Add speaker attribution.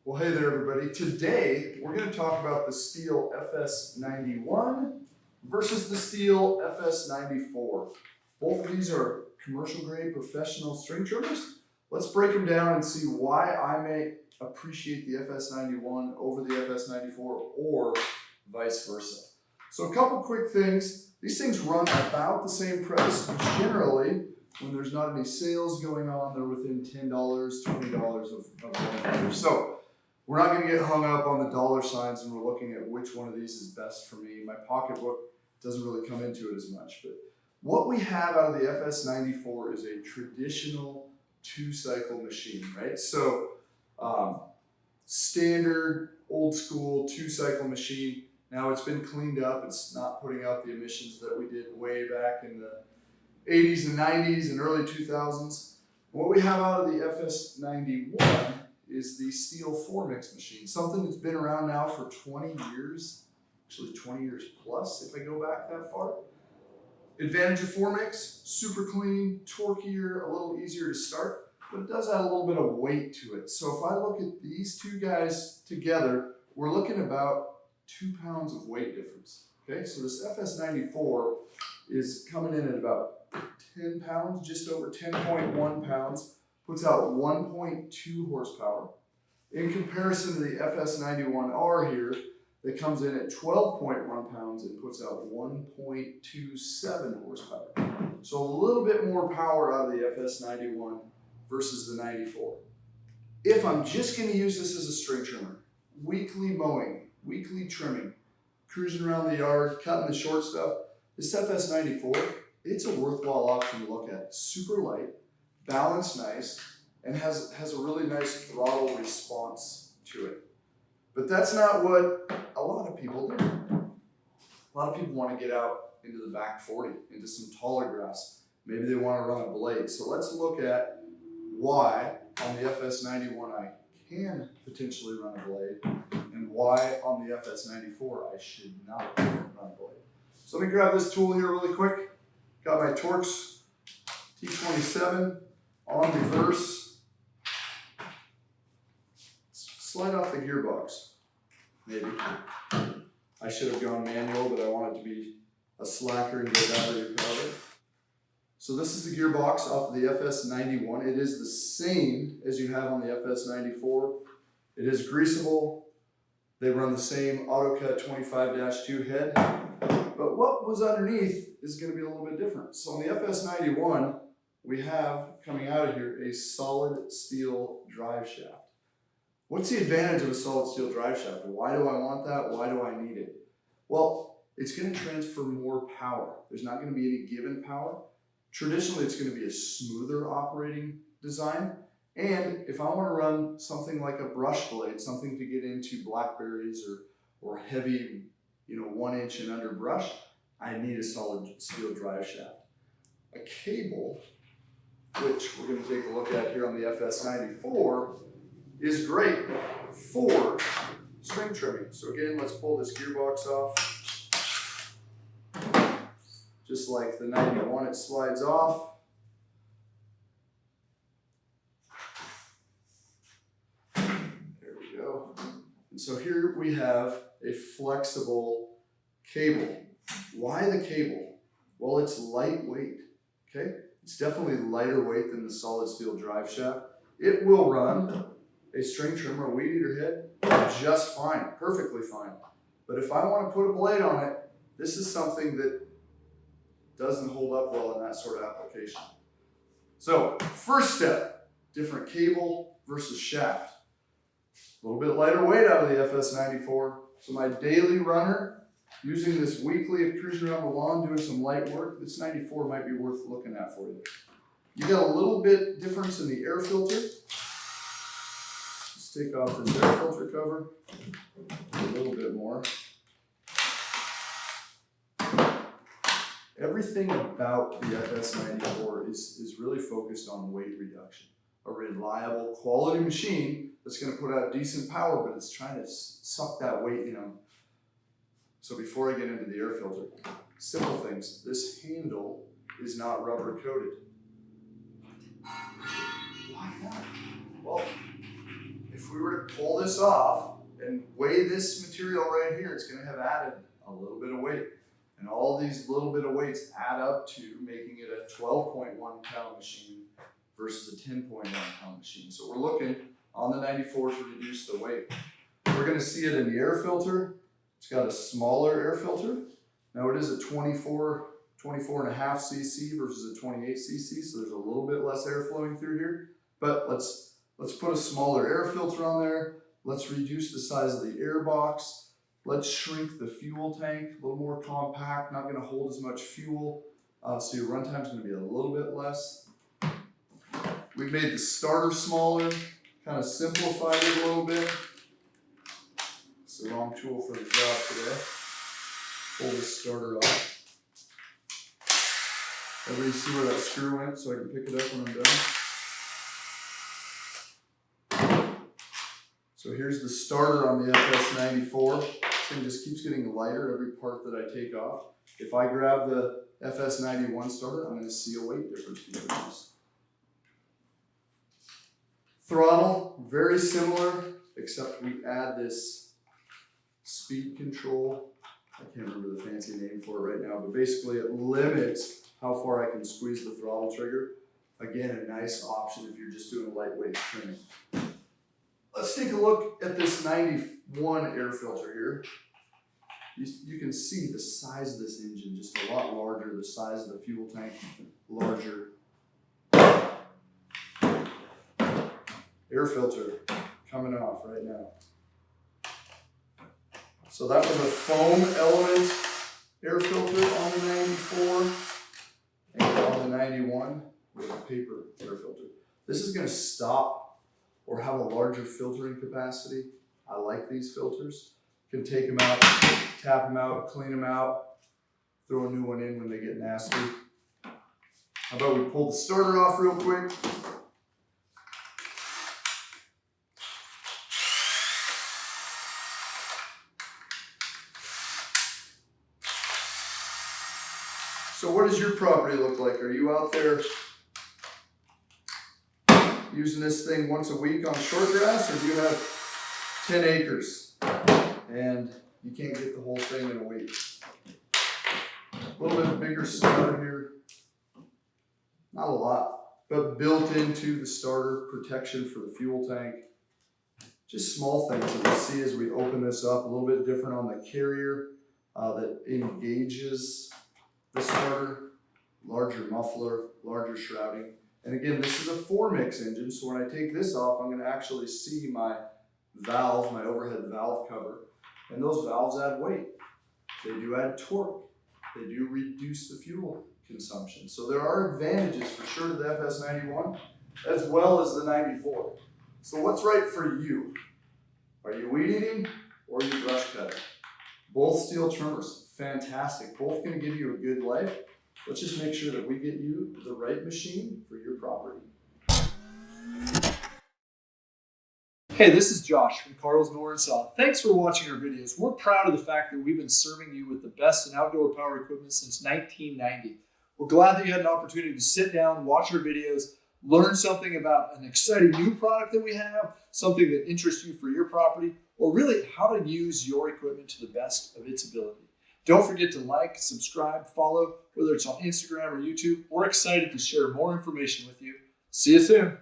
Speaker 1: Well, hey there, everybody. Today, we're going to talk about the Stihl FS 91 versus the Stihl FS 94. Both of these are commercial-grade professional string trimmers. Let's break them down and see why I may appreciate the FS 91 over the FS 94 or vice versa. So a couple quick things. These things run about the same price. Generally, when there's not any sales going on, they're within $10, $20 of one another. So we're not going to get hung up on the dollar signs when we're looking at which one of these is best for me. My pocketbook doesn't really come into it as much. But what we have out of the FS 94 is a traditional two-cycle machine, right? So standard, old school two-cycle machine. Now it's been cleaned up. It's not putting out the emissions that we did way back in the 80s and 90s and early 2000s. What we have out of the FS 91 is the Stihl 4-mix machine, something that's been around now for 20 years, actually 20 years plus if I go back that far. Advantage of 4-mix, super clean, torqueier, a little easier to start, but it does add a little bit of weight to it. So if I look at these two guys together, we're looking about 2 pounds of weight difference. Okay, so this FS 94 is coming in at about 10 pounds, just over 10.1 pounds, puts out 1.2 horsepower. In comparison to the FS 91R here, that comes in at 12.1 pounds and puts out 1.27 horsepower. So a little bit more power out of the FS 91 versus the 94. If I'm just going to use this as a string trimmer, weekly mowing, weekly trimming, cruising around the yard, cutting the short stuff, this FS 94, it's a worthwhile option to look at. Super light, balanced nice, and has a really nice throttle response to it. But that's not what a lot of people do. A lot of people want to get out into the back 40, into some taller grass. Maybe they want to run a blade. So let's look at why on the FS 91 I can potentially run a blade, and why on the FS 94 I should not run a blade. So let me grab this tool here really quick. Got my Torx T27 on reverse. Slide off the gearbox, maybe. I should have gone manual, but I want it to be a slacker and get out of your power. So this is the gearbox off of the FS 91. It is the same as you have on the FS 94. It is greasable. They run the same AutoCut 25-2 head. But what was underneath is going to be a little bit different. So on the FS 91, we have, coming out of here, a solid steel drive shaft. What's the advantage of a solid steel drive shaft? Why do I want that? Why do I need it? Well, it's going to transfer more power. There's not going to be any given power. Traditionally, it's going to be a smoother operating design. And if I want to run something like a brush blade, something to get into blackberries or heavy, 1 inch and under brush, I need a solid steel drive shaft. A cable, which we're going to take a look at here on the FS 94, is great for string trimming. So again, let's pull this gearbox off. Just like the 91, it slides off. There we go. And so here we have a flexible cable. Why the cable? Well, it's lightweight, okay? It's definitely lighter weight than the solid steel drive shaft. It will run a string trimmer, a weed eater head, just fine, perfectly fine. But if I want to put a blade on it, this is something that doesn't hold up well in that sort of application. So, first step, different cable versus shaft. A little bit lighter weight out of the FS 94. So my daily runner, using this weekly of cruising around the lawn, doing some light work, this 94 might be worth looking at for you. You got a little bit difference in the air filter. Take off this air filter cover a little bit more. Everything about the FS 94 is really focused on weight reduction. A reliable quality machine that's going to put out decent power, but it's trying to suck that weight in. So before I get into the air filter, simple things. This handle is not rubber coated. Why not? Well, if we were to pull this off and weigh this material right here, it's going to have added a little bit of weight. And all these little bit of weights add up to making it a 12.1 pound machine versus a 10.1 pound machine. So we're looking on the 94 to reduce the weight. We're going to see it in the air filter. It's got a smaller air filter. Now it is a 24 and a half cc versus a 28 cc, so there's a little bit less air flowing through here. But let's put a smaller air filter on there. Let's reduce the size of the air box. Let's shrink the fuel tank, a little more compact, not going to hold as much fuel, so your runtime is going to be a little bit less. We've made the starter smaller, kind of simplified it a little bit. It's the wrong tool for the job today. Pull this starter off. Everybody see where that screw went so I can pick it up when I'm done? So here's the starter on the FS94. This thing just keeps getting lighter every part that I take off. If I grab the FS91 starter, I'm going to see a weight difference between those. Throttle, very similar, except we add this speed control. I can't remember the fancy name for it right now, but basically it limits how far I can squeeze the throttle trigger. Again, a nice option if you're just doing lightweight trimming. Let's take a look at this 91 air filter here. You can see the size of this engine, just a lot larger, the size of the fuel tank, larger. Air filter coming off right now. So that was a foam element air filter on the 94 and on the 91 with a paper air filter. This is going to stop or have a larger filtering capacity. I like these filters. You can take them out, tap them out, clean them out, throw a new one in when they get nasty. How about we pull the starter off real quick? So what does your property look like? Are you out there using this thing once a week on short grass, or do you have 10 acres and you can't get the whole thing in a week? A little bit bigger starter here. Not a lot, but built into the starter, protection for the fuel tank. Just small things that we see as we open this up. A little bit different on the carrier that engages the starter, larger muffler, larger shrouding. And again, this is a 4-mix engine, so when I take this off, I'm going to actually see my valve, my overhead valve cover. And those valves add weight. They do add torque. They do reduce the fuel consumption. So there are advantages for sure to the FS91 as well as the 94. So what's right for you? Are you weed eating or are you brush cutting? Both steel trimmers, fantastic. Both going to give you a good life. Let's just make sure that we get you the right machine for your property.
Speaker 2: Hey, this is Josh from Carl's Mower and Saw. Thanks for watching our videos. We're proud of the fact that we've been serving you with the best in outdoor power equipment since 1990. We're glad that you had an opportunity to sit down, watch our videos, learn something about an exciting new product that we have, something that interests you for your property, or really how to use your equipment to the best of its ability. Don't forget to like, subscribe, follow, whether it's on Instagram or YouTube. We're excited to share more information with you. See you soon.